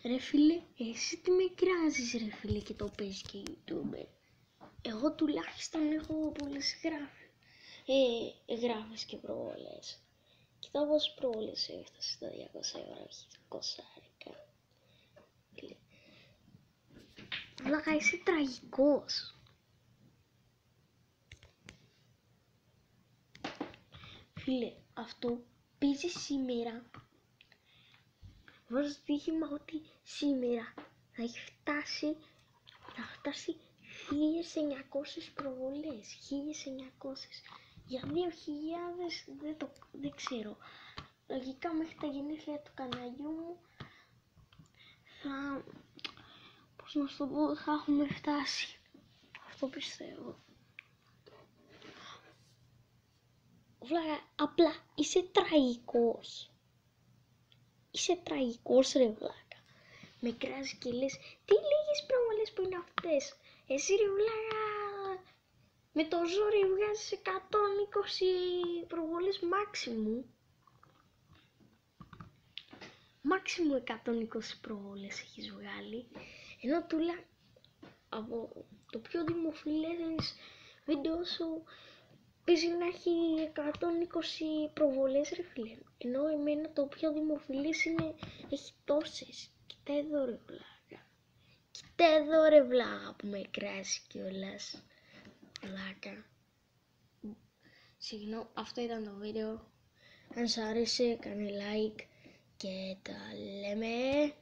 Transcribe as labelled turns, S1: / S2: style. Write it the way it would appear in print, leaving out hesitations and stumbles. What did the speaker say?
S1: Ρε φίλε, εσύ τι με κράζεις ρε φίλε και το παίζεις και YouTuber. Εγώ τουλάχιστον έχω πολλές γράφες και προβολές. Κοιτάω πόσες προβολές έφτασε στα 200 ευρώ, όχι 200 άρικα. Βλάκα, είσαι τραγικός. Φίλε, αυτό παίζει σήμερα. Βάζω στοίχημα ότι σήμερα θα έχει φτάσει 1900 προβολές. 1900. Για 2000 δεν ξέρω. Λογικά μέχρι τα γενέθλια του καναλιού μου πώς να σου το πω, θα έχουμε φτάσει. Αυτό πιστεύω. Βλάκα, απλά είσαι τραγικός. Είσαι τραγικός ρε βλάκα. Με κράζεις και λες, τι λίγες προβολές που είναι αυτές. Εσύ ρε βλάκα, με το ζόρι βγάζεις 120 προβολές μάξιμου. Μάξιμου 120 προβολές έχεις βγάλει. Ενώ από το πιο δημοφιλές βίντεο σου παίζει να έχει 120 προβολές ρε φίλε. Ενώ εμένα το πιο δημοφιλές έχει τόσες. Κοίτα εδώ ρε βλάκα. Κοίτα εδώ ρε βλάκα που με κράζει κιόλας. Βλάκα. Συγγνώμη, αυτό ήταν το βίντεο. Αν σ' άρεσε κάνε like και τα λέμε.